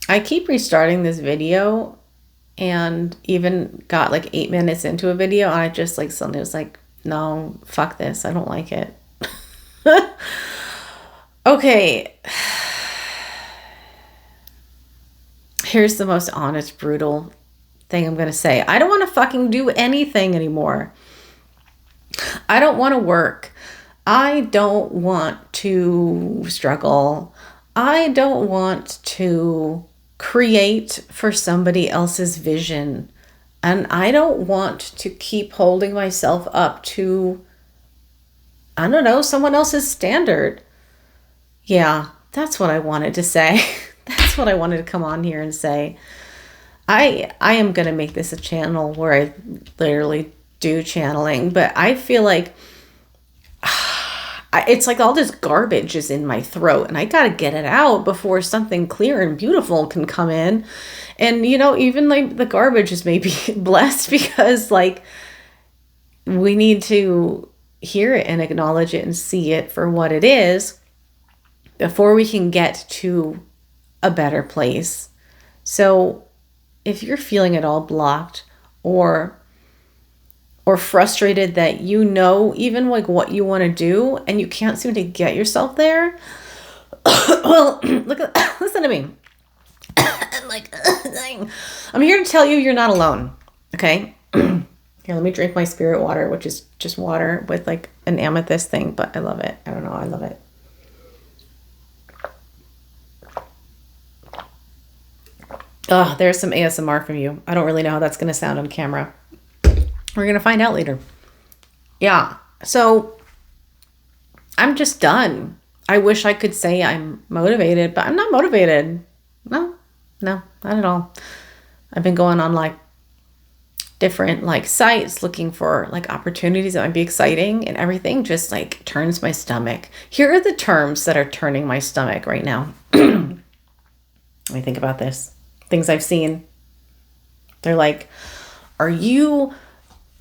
I keep restarting this video and even got like 8 minutes into a video and I just like suddenly was like, no, fuck this. I don't like it. Okay. Here's the most honest, brutal thing I'm going to say. I don't want to fucking do anything anymore. I don't want to work. I don't want to struggle. I don't want to create for somebody else's vision. And I don't want to keep holding myself up to, I don't know, someone else's standard. Yeah, that's what I wanted to say. That's what I wanted to come on here and say. I am going to make this a channel where I literally do channeling, but I feel like it's like all this garbage is in my throat and I got to get it out before something clear and beautiful can come in. And, you know, even like the garbage is maybe blessed because like we need to hear it and acknowledge it and see it for what it is before we can get to a better place. So if you're feeling it all blocked or frustrated that you know even like what you want to do and you can't seem to get yourself there, well, listen to me. I'm here to tell you you're not alone. Okay? Here, let me drink my spirit water, which is just water with like an amethyst thing, but I love it. I don't know, I love it. Oh, there's some ASMR from you. I don't really know how that's going to sound on camera. We're going to find out later. Yeah. So I'm just done. I wish I could say I'm motivated, but I'm not motivated. No, not at all. I've been going on like different like sites looking for like opportunities that might be exciting, and everything just like turns my stomach. Here are the terms that are turning my stomach right now. Let me think about this. Things I've seen. They're like, are you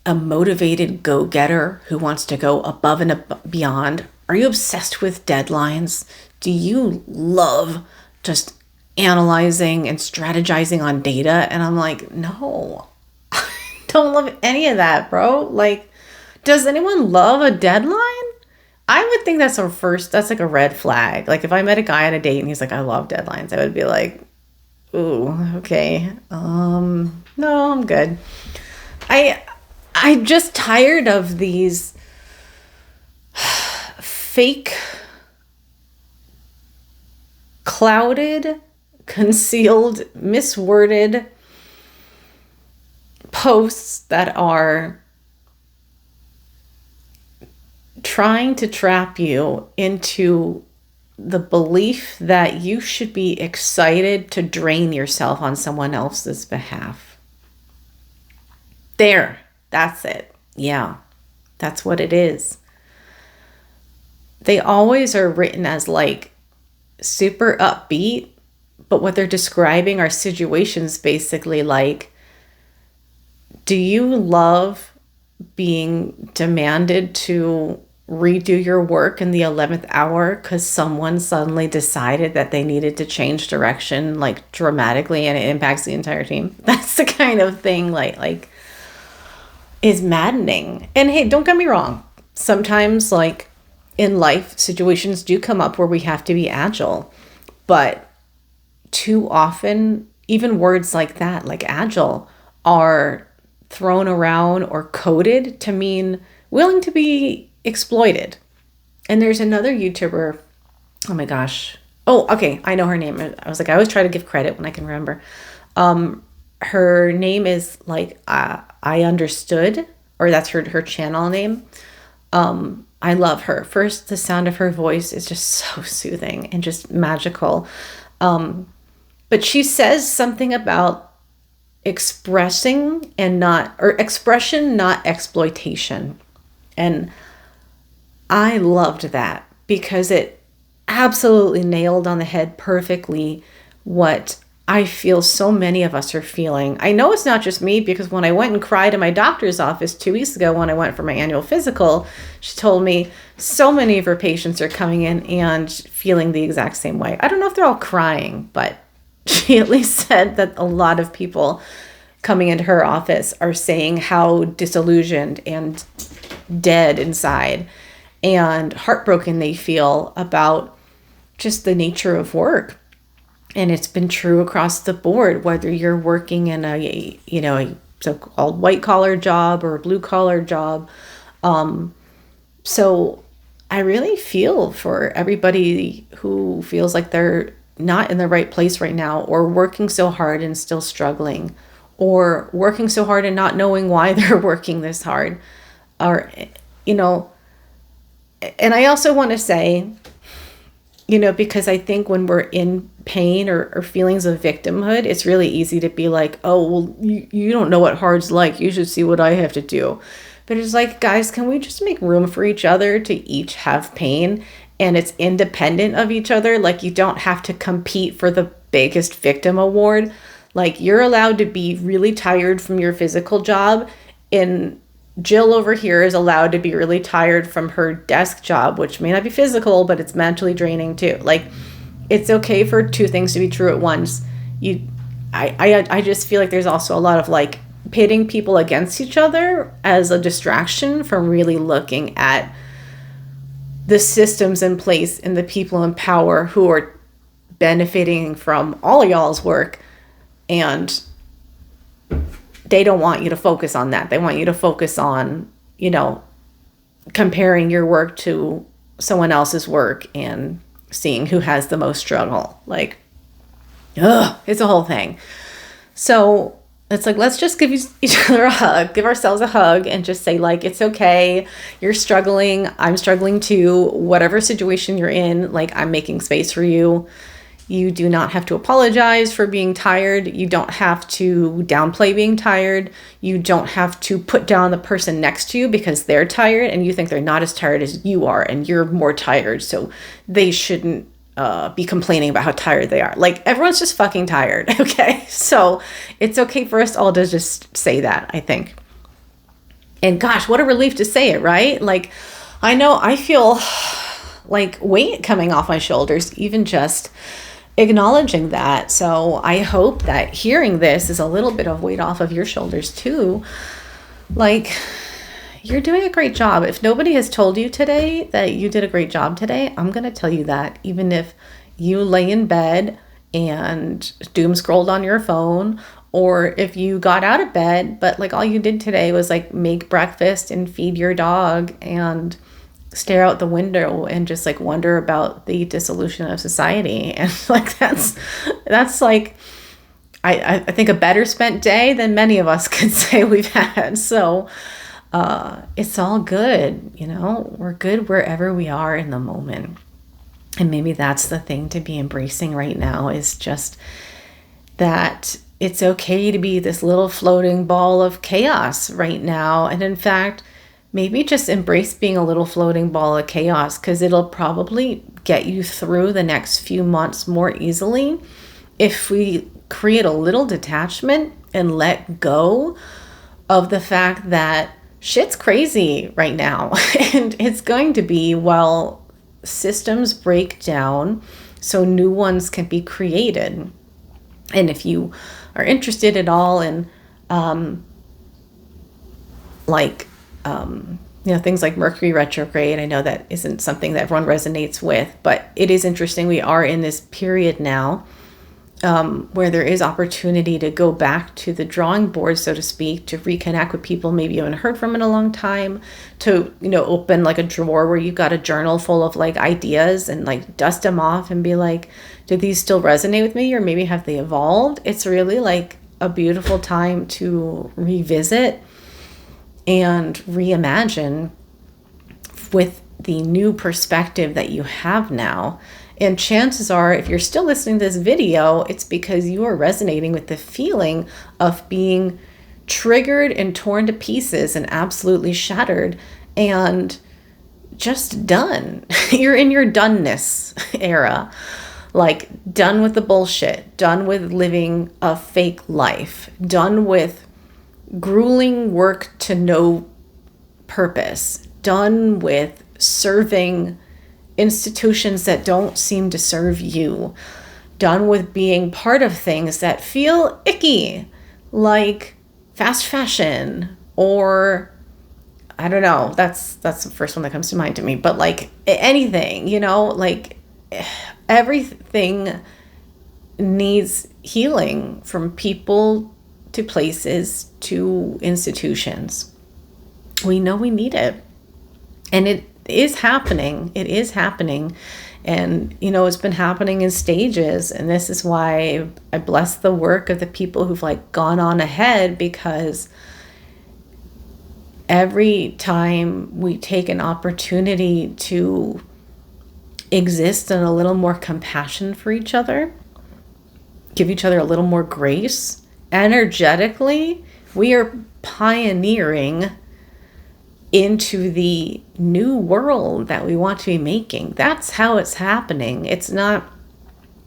a motivated go-getter who wants to go above and beyond? Are you obsessed with deadlines? Do you love just analyzing and strategizing on data? And I'm like, no, I don't love any of that, bro. Like, does anyone love a deadline? I would think that's like a red flag. Like if I met a guy on a date and he's like, I love deadlines, I would be like, ooh, okay. No, I'm good. I'm just tired of these fake, clouded, concealed, misworded posts that are trying to trap you into the belief that you should be excited to drain yourself on someone else's behalf. There, that's it. Yeah, that's what it is. They always are written as like super upbeat, but what they're describing are situations basically like, do you love being demanded to redo your work in the 11th hour because someone suddenly decided that they needed to change direction like dramatically and it impacts the entire team? That's the kind of thing like is maddening. And hey, don't get me wrong, sometimes like in life situations do come up where we have to be agile, but too often even words like that, like agile, are thrown around or coded to mean willing to be exploited. And there's another YouTuber, oh my gosh, oh okay, I know her name. I was like, I always try to give credit when I can remember. Her name is like I Understood, or that's her channel name. I love her. First, the sound of her voice is just so soothing and just magical. But she says something about expression, not exploitation. And I loved that because it absolutely nailed on the head perfectly what I feel so many of us are feeling. I know it's not just me, because when I went and cried in my doctor's office 2 weeks ago when I went for my annual physical, she told me so many of her patients are coming in and feeling the exact same way. I don't know if they're all crying, but she at least said that a lot of people coming into her office are saying how disillusioned and dead inside and heartbroken they feel about just the nature of work. And it's been true across the board, whether you're working in a so-called white collar job or a blue collar job. So I really feel for everybody who feels like they're not in the right place right now, or working so hard and still struggling, or working so hard and not knowing why they're working this hard. Or, and I also want to say, because I think when we're in pain or feelings of victimhood, it's really easy to be like, oh, well, you don't know what hard's like. You should see what I have to do. But it's like, guys, can we just make room for each other to each have pain? And it's independent of each other. Like, you don't have to compete for the biggest victim award. Like, you're allowed to be really tired from your physical job, and Jill over here is allowed to be really tired from her desk job, which may not be physical, but it's mentally draining too. Like, it's okay for two things to be true at once. I just feel like there's also a lot of like pitting people against each other as a distraction from really looking at the systems in place and the people in power who are benefiting from all of y'all's work. And they don't want you to focus on that. They want you to focus on, comparing your work to someone else's work and seeing who has the most struggle. Like, it's a whole thing. So it's like, let's just give each other a hug, give ourselves a hug, and just say, like, it's okay. You're struggling. I'm struggling too. Whatever situation you're in, like, I'm making space for you. You do not have to apologize for being tired. You don't have to downplay being tired. You don't have to put down the person next to you because they're tired and you think they're not as tired as you are and you're more tired, so they shouldn't be complaining about how tired they are. Like, everyone's just fucking tired, okay? So it's okay for us all to just say that, I think. And gosh, what a relief to say it, right? Like, I know I feel like weight coming off my shoulders, even just acknowledging that. So I hope that hearing this is a little bit of weight off of your shoulders too. Like, you're doing a great job. If nobody has told you today that you did a great job today, I'm going to tell you that. Even if you lay in bed and doom scrolled on your phone, or if you got out of bed, but like all you did today was like make breakfast and feed your dog and stare out the window and just like wonder about the dissolution of society. And like, that's like, I think a better spent day than many of us could say we've had. So it's all good. We're good wherever we are in the moment. And maybe that's the thing to be embracing right now, is just that it's okay to be this little floating ball of chaos right now. And in fact, maybe just embrace being a little floating ball of chaos, because it'll probably get you through the next few months more easily if we create a little detachment and let go of the fact that shit's crazy right now. And it's going to be while systems break down so new ones can be created. And if you are interested at all in things like Mercury retrograde, I know that isn't something that everyone resonates with, but it is interesting. We are in this period now where there is opportunity to go back to the drawing board, so to speak, to reconnect with people maybe you haven't heard from in a long time, to, open like a drawer where you've got a journal full of like ideas and like dust them off and be like, do these still resonate with me, or maybe have they evolved? It's really like a beautiful time to revisit and reimagine with the new perspective that you have now. And chances are, if you're still listening to this video, it's because you are resonating with the feeling of being triggered and torn to pieces and absolutely shattered and just done. You're in your doneness era. Like, done with the bullshit, done with living a fake life, done with grueling work to no purpose, done with serving institutions that don't seem to serve you, done with being part of things that feel icky, like fast fashion, or I don't know, that's the first one that comes to mind to me, but like anything, like everything needs healing, from people to places to institutions. We know we need it. And it is happening. It is happening. And, it's been happening in stages. And this is why I bless the work of the people who've like gone on ahead, because every time we take an opportunity to exist in a little more compassion for each other, give each other a little more grace, energetically, we are pioneering into the new world that we want to be making. That's how it's happening. It's not,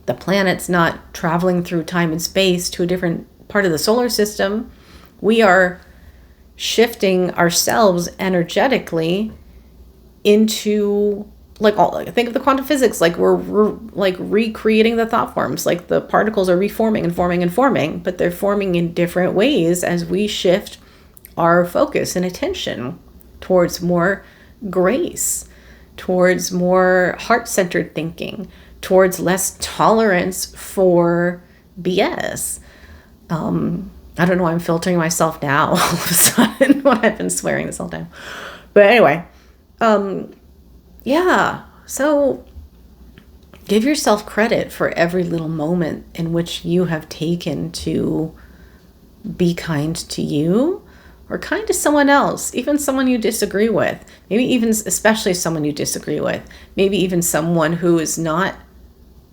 the planet's not traveling through time and space to a different part of the solar system. We are shifting ourselves energetically into, think of the quantum physics, we're like recreating the thought forms, like the particles are reforming and forming and forming, but they're forming in different ways as we shift our focus and attention towards more grace, towards more heart-centered thinking, towards less tolerance for BS. I don't know why I'm filtering myself now all of a sudden when I've been swearing this whole time. But anyway, yeah, so give yourself credit for every little moment in which you have taken to be kind to you, or kind to someone else, even someone you disagree with, maybe even especially someone you disagree with, maybe even someone who is not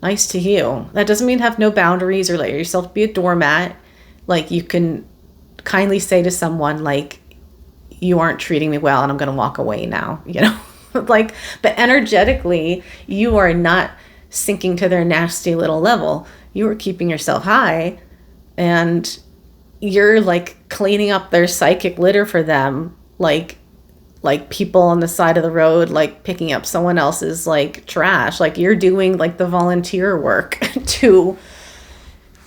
nice to you. That doesn't mean have no boundaries or let yourself be a doormat. Like, you can kindly say to someone, like, you aren't treating me well and I'm going to walk away now, but energetically, you are not sinking to their nasty little level. You are keeping yourself high, and you're like cleaning up their psychic litter for them, like people on the side of the road, like picking up someone else's like trash. Like, you're doing like the volunteer work to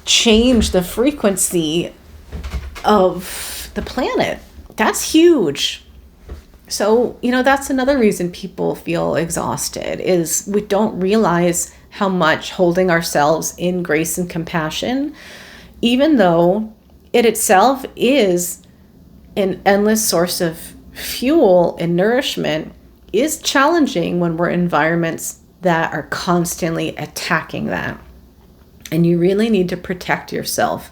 change the frequency of the planet. That's huge. So, that's another reason people feel exhausted, is we don't realize how much holding ourselves in grace and compassion, even though it itself is an endless source of fuel and nourishment, is challenging when we're in environments that are constantly attacking that. And you really need to protect yourself.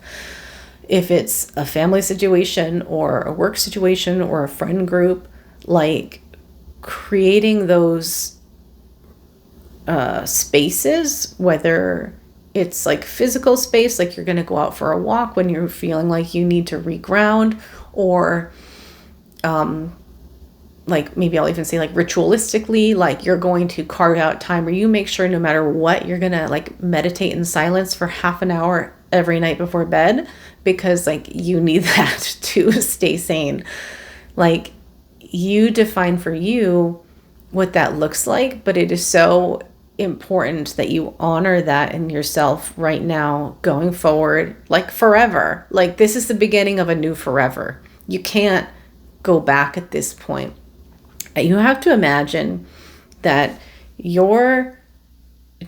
If it's a family situation or a work situation or a friend group, like creating those spaces, whether it's like physical space, like you're going to go out for a walk when you're feeling like you need to reground, or like maybe I'll even say like ritualistically, like you're going to carve out time where you make sure no matter what, you're going to like meditate in silence for half an hour every night before bed, because like you need that to stay sane. Like, you define for you what that looks like, but it is so important that you honor that in yourself right now, going forward, like forever. Like, this is the beginning of a new forever. You can't go back at this point. You have to imagine that your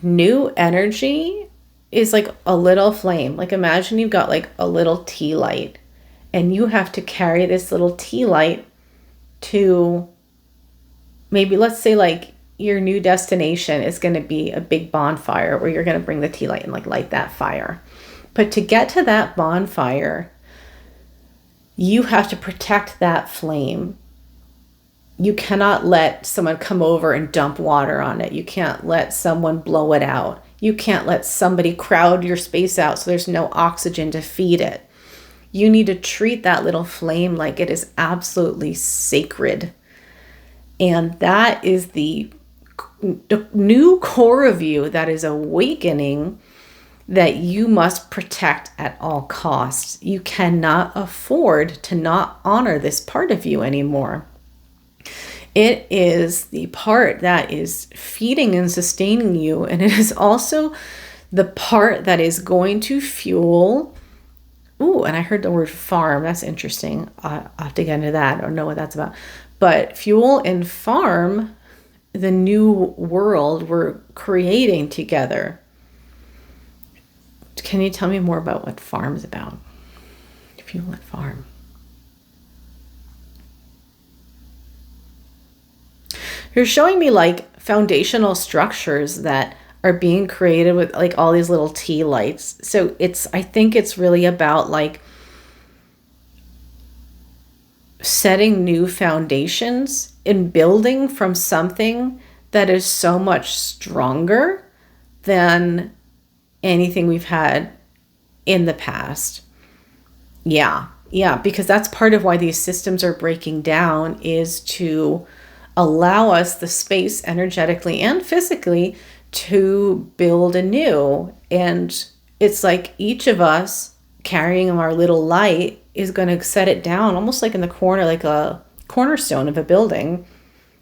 new energy is like a little flame. Like, imagine you've got like a little tea light, and you have to carry this little tea light to, maybe let's say like your new destination is going to be a big bonfire where you're going to bring the tea light and like light that fire. But to get to that bonfire, you have to protect that flame. You cannot let someone come over and dump water on it. You can't let someone blow it out. You can't let somebody crowd your space out so there's no oxygen to feed it. You need to treat that little flame like it is absolutely sacred. And that is the new core of you that is awakening, that you must protect at all costs. You cannot afford to not honor this part of you anymore. It is the part that is feeding and sustaining you, and it is also the part that is going to fuel. Ooh, and I heard the word farm. That's interesting. I'll have to get into that. I don't know what that's about. But fuel and farm the new world we're creating together. Can you tell me more about what farm is about? Fuel and farm. You're showing me like foundational structures that are being created with like all these little tea lights. So I think it's really about like setting new foundations and building from something that is so much stronger than anything we've had in the past. Yeah, because that's part of why these systems are breaking down, is to allow us the space energetically and physically to build anew. And it's like each of us carrying our little light is going to set it down almost like in the corner, like a cornerstone of a building.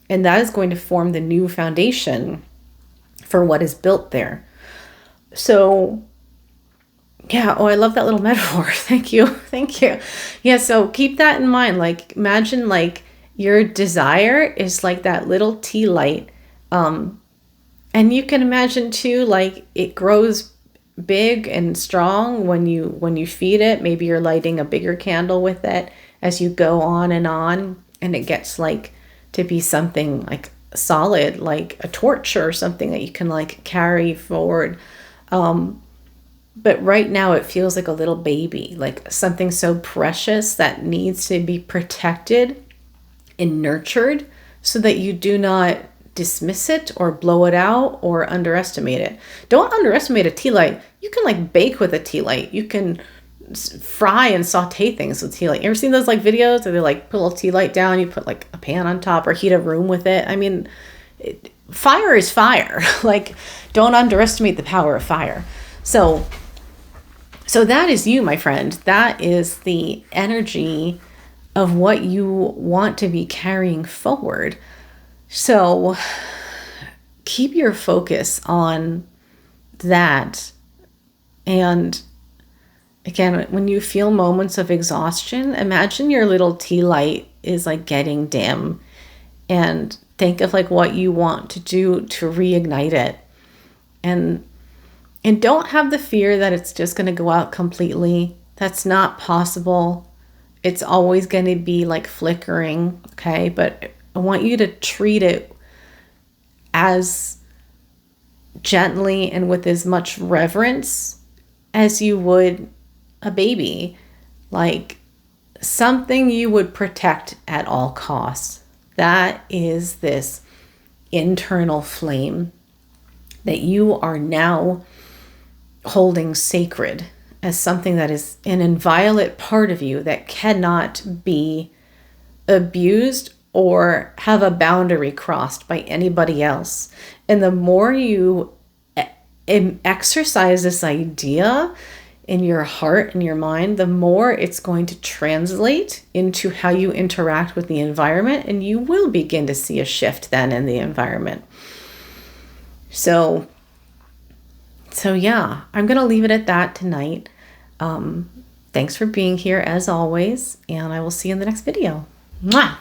And that is going to form the new foundation for what is built there. So yeah, I love that little metaphor. Thank you. Yeah, so keep that in mind. Like imagine like your desire is like that little tea light. And you can imagine too, like it grows big and strong when you feed it. Maybe you're lighting a bigger candle with it as you go on, and it gets like to be something like solid, like a torch or something that you can like carry forward. But right now it feels like a little baby, like something so precious that needs to be protected and nurtured so that you do not dismiss it or blow it out or underestimate it. Don't underestimate a tea light. You can like bake with a tea light. You can fry and saute things with tea light. You ever seen those like videos where they like put a little tea light down, you put like a pan on top or heat a room with it? I mean, fire is fire. Like, don't underestimate the power of fire. So that is you, my friend. That is the energy of what you want to be carrying forward. So keep your focus on that. And again, when you feel moments of exhaustion, imagine your little tea light is like getting dim, and think of like what you want to do to reignite it. And don't have the fear that it's just going to go out completely. That's not possible. It's always going to be like flickering, okay? But I want you to treat it as gently and with as much reverence as you would a baby, like something you would protect at all costs. That is this internal flame that you are now holding sacred as something that is an inviolate part of you that cannot be abused or have a boundary crossed by anybody else. And the more you exercise this idea in your heart and your mind, the more it's going to translate into how you interact with the environment, and you will begin to see a shift then in the environment. So yeah, I'm going to leave it at that tonight. Thanks for being here as always, and I will see you in the next video. Mwah!